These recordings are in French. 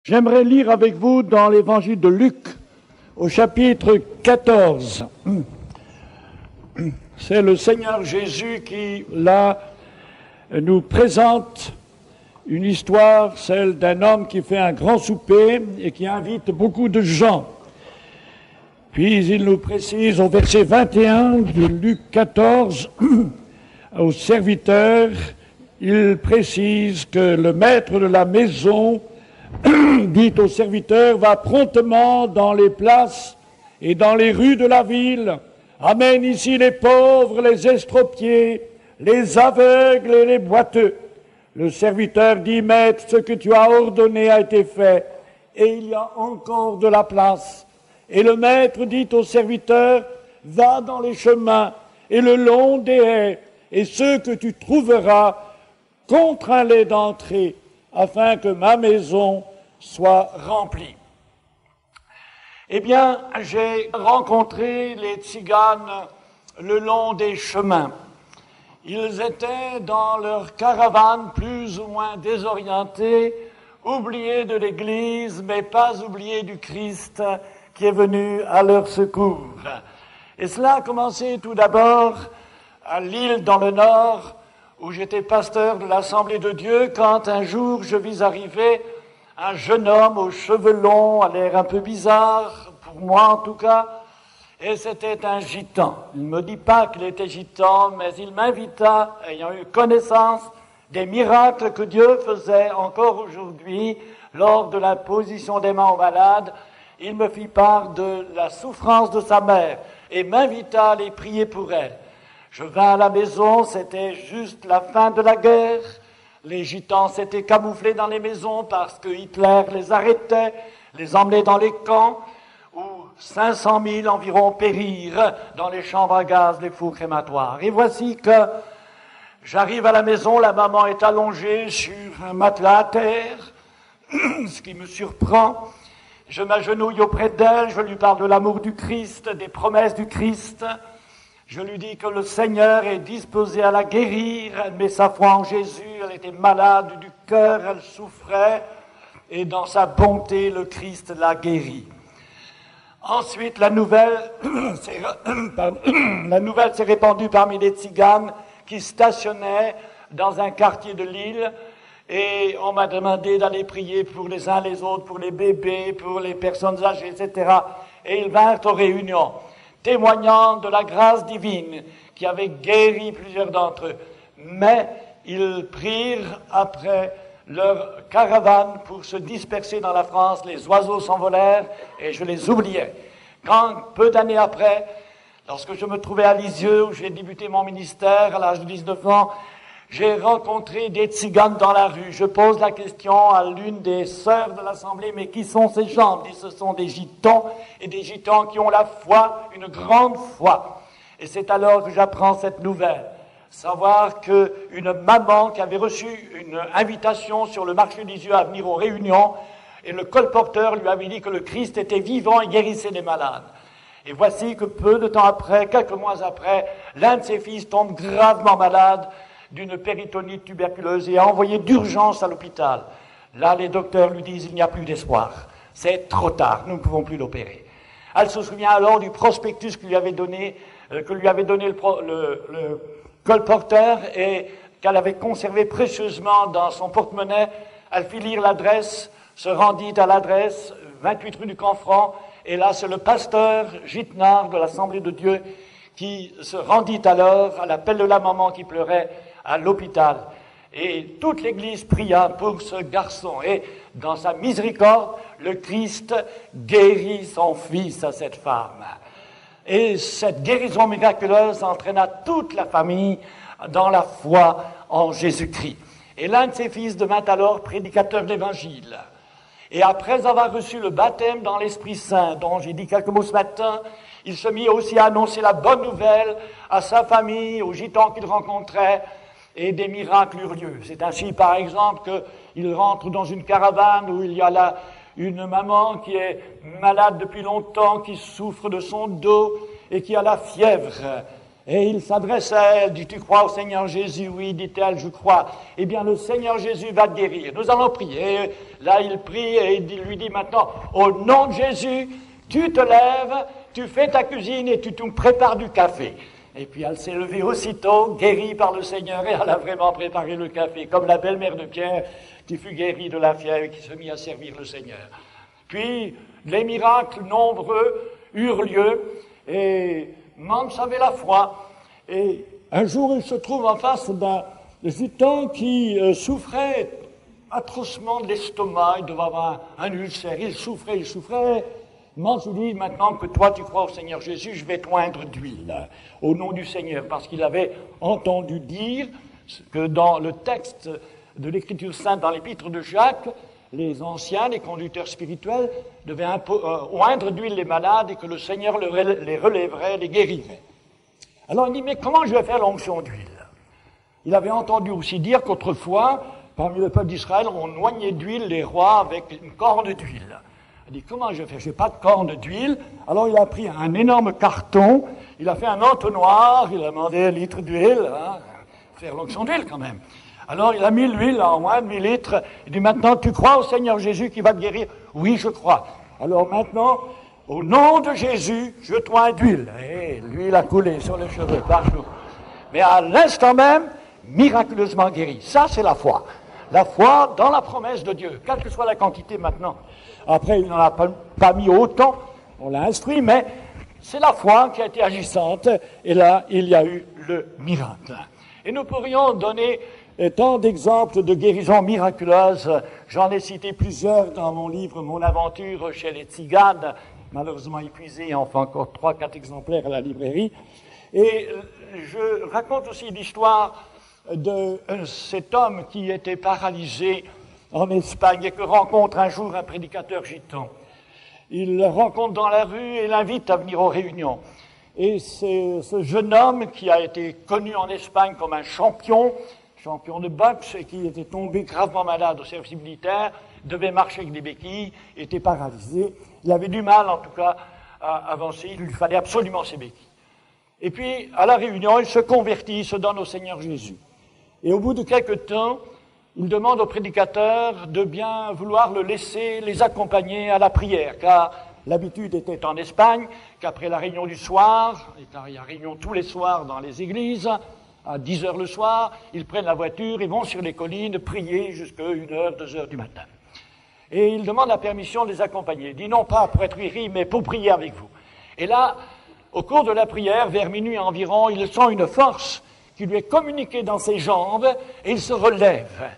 J'aimerais lire avec vous dans l'évangile de Luc, au chapitre 14. C'est le Seigneur Jésus qui, là, nous présente une histoire, celle d'un homme qui fait un grand souper et qui invite beaucoup de gens. Puis il nous précise au verset 21 de Luc 14, au serviteur, il précise que le maître de la maison dit au serviteur, va promptement dans les places et dans les rues de la ville, amène ici les pauvres, les estropiés, les aveugles et les boiteux. Le serviteur dit, maître, ce que tu as ordonné a été fait, et il y a encore de la place. Et le maître dit au serviteur, va dans les chemins et le long des haies, et ceux que tu trouveras, contrains-les d'entrer, afin que ma maison soit remplie. Eh bien, j'ai rencontré les tziganes le long des chemins. Ils étaient dans leur caravane plus ou moins désorientés, oubliés de l'Église, mais pas oubliés du Christ qui est venu à leur secours. Et cela a commencé tout d'abord à Lille dans le Nord, où j'étais pasteur de l'Assemblée de Dieu, quand un jour je vis arriver un jeune homme aux cheveux longs, à l'air un peu bizarre, pour moi en tout cas, et c'était un gitan. Il ne me dit pas qu'il était gitan, mais il m'invita, ayant eu connaissance des miracles que Dieu faisait encore aujourd'hui lors de l'imposition des mains aux malades, il me fit part de la souffrance de sa mère et m'invita à aller prier pour elle. Je vins à la maison, c'était juste la fin de la guerre. Les gitans s'étaient camouflés dans les maisons parce que Hitler les arrêtait, les emmenait dans les camps, où 500 000 environ périrent dans les chambres à gaz, les fours crématoires. Et voici que j'arrive à la maison, la maman est allongée sur un matelas à terre, ce qui me surprend. Je m'agenouille auprès d'elle, je lui parle de l'amour du Christ, des promesses du Christ. Je lui dis que le Seigneur est disposé à la guérir, elle met sa foi en Jésus, elle était malade du cœur, elle souffrait, et dans sa bonté, le Christ l'a guérie. Ensuite, la nouvelle s'est répandue parmi les tziganes qui stationnaient dans un quartier de Lille, et on m'a demandé d'aller prier pour les uns les autres, pour les bébés, pour les personnes âgées, etc. Et ils vinrent aux réunions, témoignant de la grâce divine qui avait guéri plusieurs d'entre eux. Mais ils prirent après leur caravane pour se disperser dans la France, les oiseaux s'envolèrent et je les oubliais. Quand, peu d'années après, lorsque je me trouvais à Lisieux, où j'ai débuté mon ministère à l'âge de 19 ans, j'ai rencontré des tziganes dans la rue. Je pose la question à l'une des sœurs de l'Assemblée, mais qui sont ces gens? Et ce sont des gitans, et des gitans qui ont la foi, une grande foi. Et c'est alors que j'apprends cette nouvelle. Savoir qu'une maman qui avait reçu une invitation sur le marché des yeux à venir aux réunions, et le colporteur lui avait dit que le Christ était vivant et guérissait les malades. Et voici que peu de temps après, quelques mois après, l'un de ses fils tombe gravement malade d'une péritonite tuberculeuse et est envoyé d'urgence à l'hôpital. Là, les docteurs lui disent, il n'y a plus d'espoir. C'est trop tard, nous ne pouvons plus l'opérer. Elle se souvient alors du prospectus que lui avait donné le colporteur et qu'elle avait conservé précieusement dans son porte-monnaie. Elle fit lire l'adresse, se rendit à l'adresse, 28 rue du Canfranc, et là, c'est le pasteur Gitnard de l'Assemblée de Dieu qui se rendit alors à l'appel de la maman qui pleurait à l'hôpital. Et toute l'Église pria pour ce garçon. Et dans sa miséricorde, le Christ guérit son fils à cette femme. Et cette guérison miraculeuse entraîna toute la famille dans la foi en Jésus-Christ. Et l'un de ses fils devint alors prédicateur de l'Évangile. Et après avoir reçu le baptême dans l'Esprit Saint, dont j'ai dit quelques mots ce matin, il se mit aussi à annoncer la bonne nouvelle à sa famille, aux gitans qu'il rencontrait, et des miracles eurent lieu. C'est ainsi, par exemple, qu'il rentre dans une caravane où il y a là une maman qui est malade depuis longtemps, qui souffre de son dos et qui a la fièvre. Et il s'adresse à elle, dit, tu crois au Seigneur Jésus? Oui, dit-elle, je crois. Eh bien, le Seigneur Jésus va te guérir. Nous allons prier. Et là, il prie et il lui dit maintenant, au nom de Jésus, tu te lèves, tu fais ta cuisine et tu te prépares du café. Et puis elle s'est levée aussitôt, guérie par le Seigneur, et elle a vraiment préparé le café, comme la belle-mère de Pierre, qui fut guérie de la fièvre et qui se mit à servir le Seigneur. Puis, les miracles nombreux eurent lieu, et Mans avait la foi. Et un jour, il se trouve en face d'un gitan qui souffrait atrocement de l'estomac, il devait avoir un ulcère, il souffrait. Mans lui dit, maintenant que toi tu crois au Seigneur Jésus, je vais t'oindre d'huile, au nom du Seigneur, parce qu'il avait entendu dire que dans le texte de l'Écriture sainte, dans l'épître de Jacques, les anciens, les conducteurs spirituels, devaient oindre d'huile les malades et que le Seigneur les relèverait, les guérirait. Alors il dit, mais comment je vais faire l'onction d'huile? Il avait entendu aussi dire qu'autrefois, parmi le peuple d'Israël, on oignait d'huile les rois avec une corne d'huile. Il dit, comment je vais faire? Je n'ai pas de corne d'huile. Alors il a pris un énorme carton, il a fait un entonnoir, il a demandé 1 litre d'huile, faire l'onction d'huile quand même. Alors il a mis l'huile en moins de 1000 litres. Il dit, maintenant tu crois au Seigneur Jésus qui va te guérir? Oui, je crois. Alors maintenant, au nom de Jésus, je t'oins d'huile. Et l'huile a coulé sur les cheveux par jour. Mais à l'instant même, miraculeusement guéri. Ça, c'est la foi. La foi dans la promesse de Dieu, quelle que soit la quantité maintenant. Après, il n'en a pas mis autant, on l'a instruit, mais c'est la foi qui a été agissante, et là, il y a eu le miracle. Et nous pourrions donner tant d'exemples de guérisons miraculeuses. J'en ai cité plusieurs dans mon livre, Mon aventure chez les Tziganes, malheureusement épuisé, enfin encore 3-4 exemplaires à la librairie. Et je raconte aussi l'histoire de cet homme qui était paralysé en Espagne et que rencontre un jour un prédicateur gitan. Il le rencontre dans la rue et l'invite à venir aux réunions. Et c'est ce jeune homme qui a été connu en Espagne comme un champion de boxe et qui était tombé gravement malade au service militaire, devait marcher avec des béquilles, était paralysé. Il avait du mal en tout cas à avancer, il lui fallait absolument ses béquilles. Et puis à la réunion, il se convertit, il se donne au Seigneur Jésus. Et au bout de quelque temps, il demande au prédicateur de bien vouloir le laisser les accompagner à la prière, car l'habitude était en Espagne qu'après la réunion du soir, il y a réunion tous les soirs dans les églises, à 10 heures le soir, ils prennent la voiture, ils vont sur les collines prier jusqu'à 1h, 2h du matin. Et il demande la permission de les accompagner. Il dit non pas pour être iri, mais pour prier avec vous. Et là, au cours de la prière, vers minuit environ, il sent une force qui lui est communiquée dans ses jambes, et il se relève.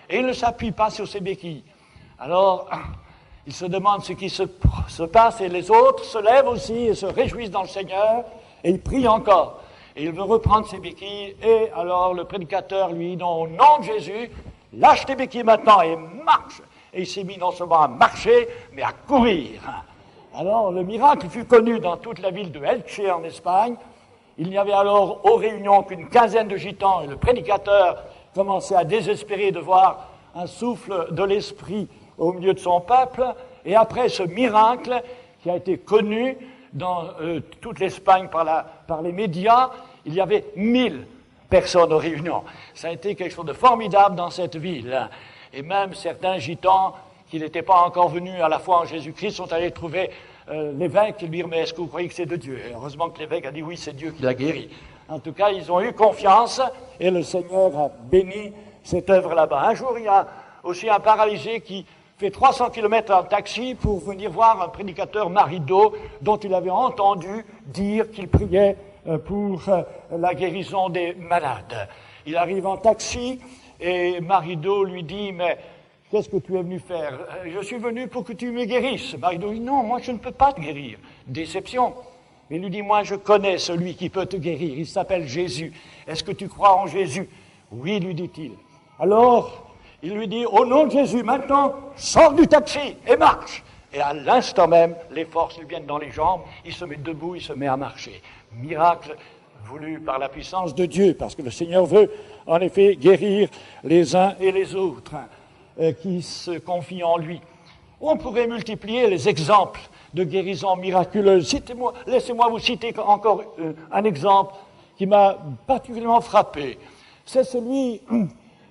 Et il ne s'appuie pas sur ses béquilles. Alors, il se demande ce qui se passe, et les autres se lèvent aussi et se réjouissent dans le Seigneur, et ils prient encore. Et il veut reprendre ses béquilles, et alors le prédicateur lui dit, au nom de Jésus, lâche tes béquilles maintenant et marche. Et il s'est mis non seulement à marcher, mais à courir. Alors le miracle fut connu dans toute la ville de Elche en Espagne. Il n'y avait alors aux réunions qu'une quinzaine de gitans, et le prédicateur commençait à désespérer de voir un souffle de l'esprit au milieu de son peuple. Et après ce miracle, qui a été connu dans toute l'Espagne par les médias, il y avait 1000 personnes aux réunions. Ça a été quelque chose de formidable dans cette ville. Et même certains gitans qui n'étaient pas encore venus à la foi en Jésus-Christ sont allés trouver l'évêque et lui dire, mais est-ce que vous croyez que c'est de Dieu? Et heureusement que l'évêque a dit oui, c'est Dieu qui l'a guéri. En tout cas, ils ont eu confiance et le Seigneur a béni cette œuvre là-bas. Un jour, il y a aussi un paralysé qui fait 300 km en taxi pour venir voir un prédicateur Marido dont il avait entendu dire qu'il priait pour la guérison des malades. Il arrive en taxi et Marido lui dit, mais qu'est-ce que tu es venu faire? Je suis venu pour que tu me guérisses. Marido dit, non, moi je ne peux pas te guérir. Déception. Il lui dit, moi je connais celui qui peut te guérir, il s'appelle Jésus. Est-ce que tu crois en Jésus? Oui, lui dit-il. Alors, il lui dit, au nom de Jésus, maintenant, sors du taxi et marche. Et à l'instant même, les forces lui viennent dans les jambes, il se met debout, il se met à marcher. Miracle voulu par la puissance de Dieu, parce que le Seigneur veut, en effet, guérir les uns et les autres qui se confient en lui. On pourrait multiplier les exemples de guérison miraculeuse. Laissez-moi vous citer encore un exemple qui m'a particulièrement frappé. C'est celui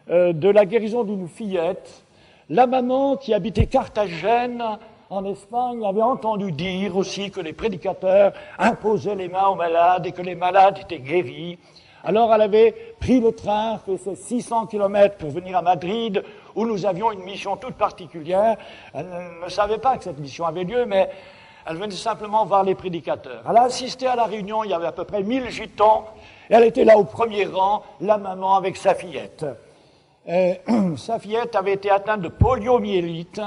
de la guérison d'une fillette. La maman qui habitait Carthagène, en Espagne, avait entendu dire aussi que les prédicateurs imposaient les mains aux malades et que les malades étaient guéris. Alors elle avait pris le train, fait ses 600 kilomètres pour venir à Madrid, où nous avions une mission toute particulière. Elle ne savait pas que cette mission avait lieu, mais elle venait simplement voir les prédicateurs. Elle a assisté à la réunion, il y avait à peu près 1000 gitans, et elle était là au premier rang, la maman avec sa fillette. Sa fillette avait été atteinte de poliomyélite,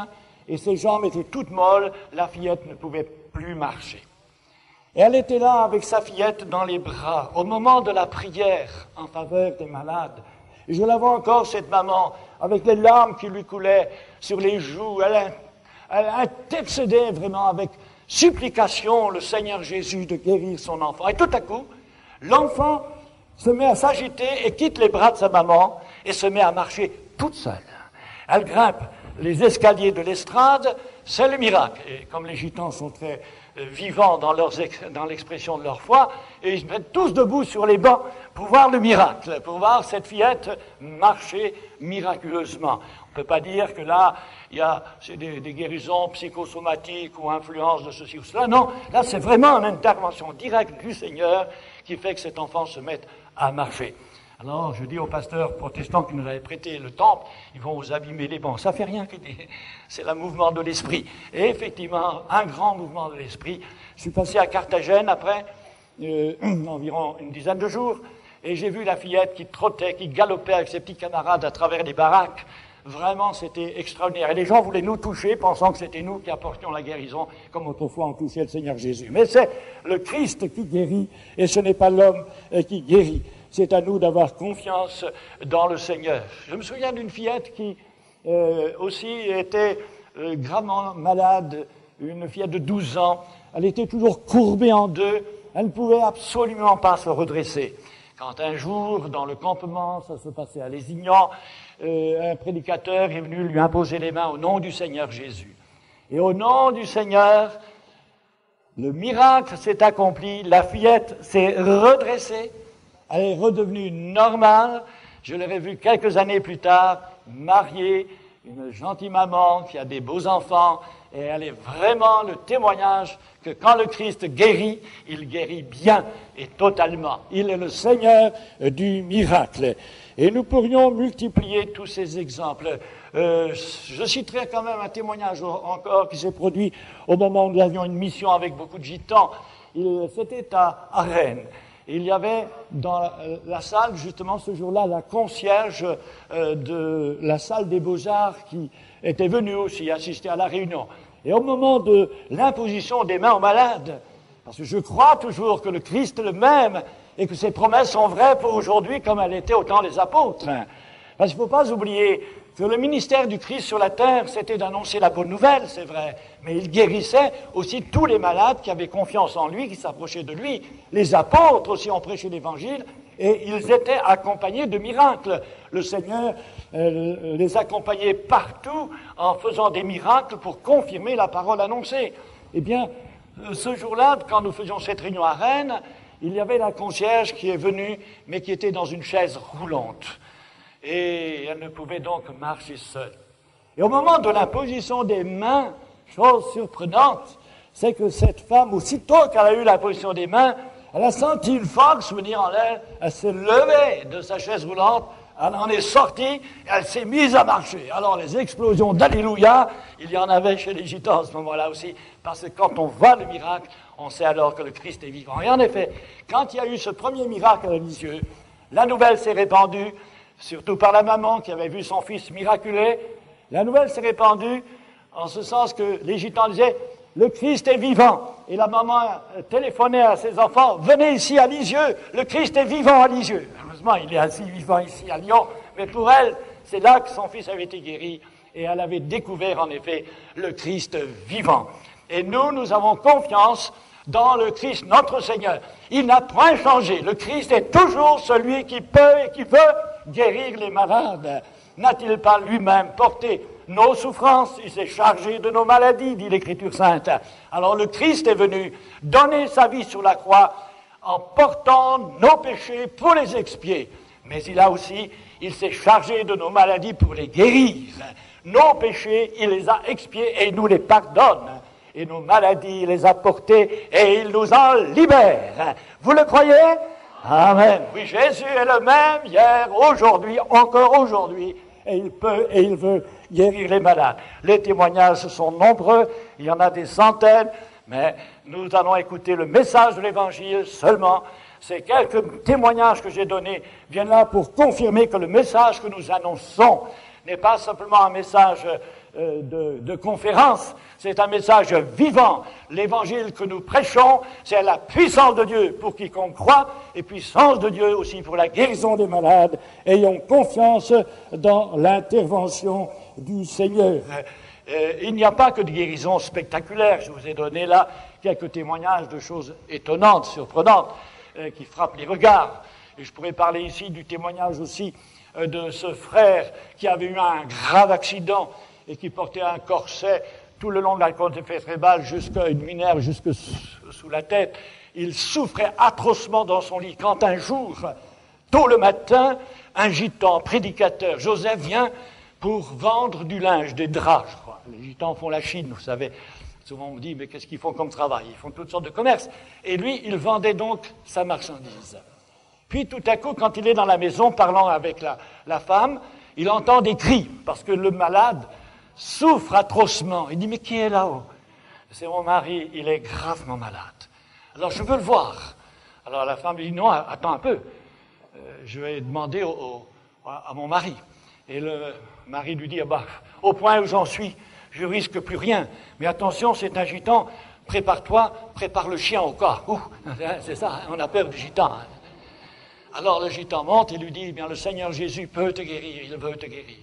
et ses jambes étaient toutes molles, la fillette ne pouvait plus marcher. Et elle était là avec sa fillette dans les bras, au moment de la prière en faveur des malades. Et je la vois encore, cette maman, avec les larmes qui lui coulaient sur les joues. Elle intercédait vraiment avec supplication le Seigneur Jésus de guérir son enfant. Et tout à coup, l'enfant se met à s'agiter et quitte les bras de sa maman et se met à marcher toute seule. Elle grimpe les escaliers de l'estrade, c'est le miracle. Et comme les gitans sont très vivants dans l'expression de leur foi, et ils se mettent tous debout sur les bancs pour voir le miracle, pour voir cette fillette marcher miraculeusement. On ne peut pas dire que là, c'est des guérisons psychosomatiques ou influences de ceci ou cela. Non, là c'est vraiment une intervention directe du Seigneur qui fait que cet enfant se mette à marcher. Alors, je dis aux pasteurs protestants qui nous avaient prêté le temple, ils vont vous abîmer les bancs. Ça fait rien, c'est le mouvement de l'esprit. Et effectivement, un grand mouvement de l'esprit. Je suis passé à Carthagène après environ une dizaine de jours, et j'ai vu la fillette qui trottait, qui galopait avec ses petits camarades à travers les baraques. Vraiment, c'était extraordinaire. Et les gens voulaient nous toucher, pensant que c'était nous qui apportions la guérison, comme autrefois on touchait le Seigneur Jésus. Mais c'est le Christ qui guérit, et ce n'est pas l'homme qui guérit. C'est à nous d'avoir confiance dans le Seigneur. Je me souviens d'une fillette qui aussi était gravement malade, une fillette de 12 ans. Elle était toujours courbée en deux. Elle ne pouvait absolument pas se redresser. Quand un jour, dans le campement, ça se passait à Lézignan, un prédicateur est venu lui imposer les mains au nom du Seigneur Jésus. Et au nom du Seigneur, le miracle s'est accompli. La fillette s'est redressée. Elle est redevenue normale. Je l'aurais vue quelques années plus tard, mariée, une gentille maman qui a des beaux enfants, et elle est vraiment le témoignage que quand le Christ guérit, il guérit bien et totalement. Il est le Seigneur du miracle. Et nous pourrions multiplier tous ces exemples. Je citerai quand même un témoignage encore qui s'est produit au moment où nous avions une mission avec beaucoup de gitans. C'était à Rennes. Il y avait dans la salle, justement, ce jour-là, la concierge de la salle des Beaux-Arts qui était venue aussi assister à la réunion. Et au moment de l'imposition des mains aux malades, parce que je crois toujours que le Christ est le même et que ses promesses sont vraies pour aujourd'hui comme elles étaient au temps des apôtres. Parce qu'il ne faut pas oublier que le ministère du Christ sur la terre, c'était d'annoncer la bonne nouvelle, c'est vrai, mais il guérissait aussi tous les malades qui avaient confiance en lui, qui s'approchaient de lui. Les apôtres aussi ont prêché l'Évangile, et ils étaient accompagnés de miracles. Le Seigneur les accompagnait partout en faisant des miracles pour confirmer la parole annoncée. Eh bien, ce jour-là, quand nous faisions cette réunion à Rennes, il y avait la concierge qui est venue, mais qui était dans une chaise roulante. Et elle ne pouvait donc marcher seule. Et au moment de l'imposition des mains, chose surprenante, c'est que cette femme, aussitôt qu'elle a eu l'imposition des mains, elle a senti une force venir en elle s'est levée de sa chaise roulante, elle en est sortie, et elle s'est mise à marcher. Alors les explosions d'Alléluia, il y en avait chez les gitans à ce moment-là aussi, parce que quand on voit le miracle, on sait alors que le Christ est vivant. Et en effet, quand il y a eu ce premier miracle à Lisieux, la nouvelle s'est répandue, surtout par la maman qui avait vu son fils miraculé. La nouvelle s'est répandue en ce sens que les gitans disaient « Le Christ est vivant ». Et la maman téléphonait à ses enfants « Venez ici à Lisieux, le Christ est vivant à Lisieux ». Heureusement, il est assez vivant ici à Lyon, mais pour elle, c'est là que son fils avait été guéri et elle avait découvert en effet le Christ vivant. Et nous avons confiance dans le Christ, notre Seigneur. Il n'a point changé. Le Christ est toujours celui qui peut et qui veut guérir les malades. N'a-t-il pas lui-même porté nos souffrances? Il s'est chargé de nos maladies, dit l'Écriture sainte. Alors le Christ est venu donner sa vie sur la croix en portant nos péchés pour les expier. Mais il s'est chargé de nos maladies pour les guérir. Nos péchés, il les a expiés et il nous les pardonne. Et nos maladies, il les a portées et il nous en libère. Vous le croyez? Amen. Oui, Jésus est le même hier, aujourd'hui, encore aujourd'hui. Et il peut et il veut guérir les malades. Les témoignages sont nombreux, il y en a des centaines, mais nous allons écouter le message de l'Évangile seulement. Ces quelques témoignages que j'ai donnés viennent là pour confirmer que le message que nous annonçons n'est pas simplement un message de conférence, c'est un message vivant. L'évangile que nous prêchons, c'est la puissance de Dieu pour quiconque croit, et puissance de Dieu aussi pour la guérison des malades. Ayons confiance dans l'intervention du Seigneur. Il n'y a pas que de guérison spectaculaire. Je vous ai donné là quelques témoignages de choses étonnantes, surprenantes, qui frappent les regards. Et je pourrais parler ici du témoignage aussi de ce frère qui avait eu un grave accident et qui portait un corset tout le long de la colonne vertébrale jusqu'à une minerve, jusque sous la tête. Il souffrait atrocement dans son lit quand un jour, tôt le matin, un gitan, prédicateur, Joseph, vient pour vendre du linge, des draps, je crois. Les gitans font la Chine, vous savez. Souvent on me dit, mais qu'est-ce qu'ils font comme travail? Ils font toutes sortes de commerces. Et lui, il vendait donc sa marchandise. Puis tout à coup, quand il est dans la maison, parlant avec la femme, il entend des cris, parce que le malade souffre atrocement. Il dit, mais qui est là-haut? C'est mon mari, il est gravement malade. Alors je veux le voir. Alors la femme lui dit, non, attends un peu. Je vais demander à mon mari. Et le mari lui dit, au point où j'en suis, je risque plus rien. Mais attention, c'est un gitan, prépare-toi, prépare le chien au cas. C'est ça, on a peur du gitan. Alors le gitan monte et lui dit, eh bien le Seigneur Jésus peut te guérir, il veut te guérir.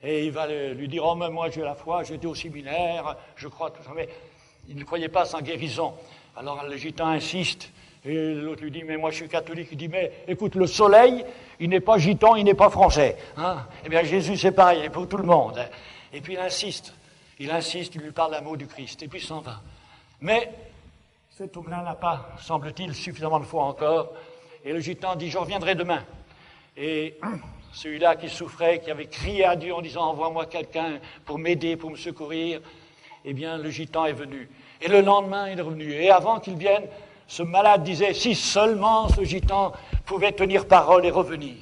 Et il va lui dire, oh mais moi j'ai la foi, j'étais au séminaire, je crois tout ça, mais il ne croyait pas sans guérison. Alors le gitan insiste, et l'autre lui dit, mais moi je suis catholique. Il dit, mais écoute, le soleil, il n'est pas gitan, il n'est pas français. Hein? Eh bien Jésus c'est pareil, il est pour tout le monde. Et puis il insiste, il lui parle l'amour du Christ, et puis il s'en va. Mais cet homme-là n'a pas, semble-t-il, suffisamment de foi encore. Et le gitan dit, je reviendrai demain. Et celui-là qui souffrait, qui avait crié à Dieu en disant, envoie-moi quelqu'un pour m'aider, pour me secourir, eh bien, le gitan est venu. Et le lendemain, il est revenu. Et avant qu'il vienne, ce malade disait, si seulement ce gitan pouvait tenir parole et revenir.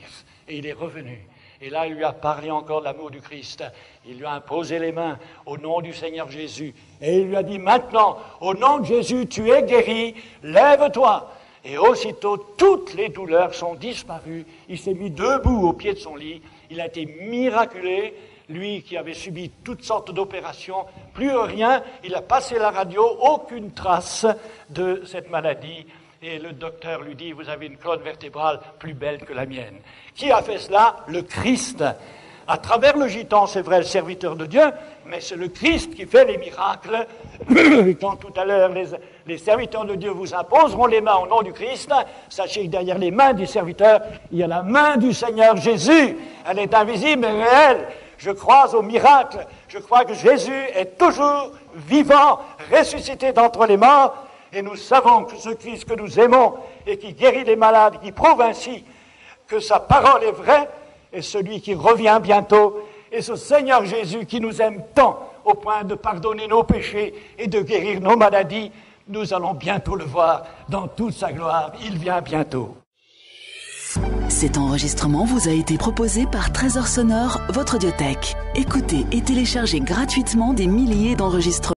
Et il est revenu. Et là, il lui a parlé encore de l'amour du Christ. Il lui a imposé les mains au nom du Seigneur Jésus. Et il lui a dit, maintenant, au nom de Jésus, tu es guéri, lève-toi. Et aussitôt, toutes les douleurs sont disparues. Il s'est mis debout au pied de son lit. Il a été miraculé. Lui qui avait subi toutes sortes d'opérations, plus rien. Il a passé la radio, aucune trace de cette maladie. Et le docteur lui dit, vous avez une colonne vertébrale plus belle que la mienne. Qui a fait cela? Le Christ. À travers le gitan, c'est vrai, le serviteur de Dieu, mais c'est le Christ qui fait les miracles. Quand tout à l'heure, les serviteurs de Dieu vous imposeront les mains au nom du Christ, sachez que derrière les mains du serviteur, il y a la main du Seigneur Jésus. Elle est invisible mais réelle. Je crois au miracle. Je crois que Jésus est toujours vivant, ressuscité d'entre les morts. Et nous savons que ce Christ que nous aimons et qui guérit les malades, qui prouve ainsi que sa parole est vraie, est celui qui revient bientôt. Et ce Seigneur Jésus qui nous aime tant au point de pardonner nos péchés et de guérir nos maladies, nous allons bientôt le voir dans toute sa gloire. Il vient bientôt. Cet enregistrement vous a été proposé par Trésor Sonore, votre audiothèque. Écoutez et téléchargez gratuitement des milliers d'enregistrements.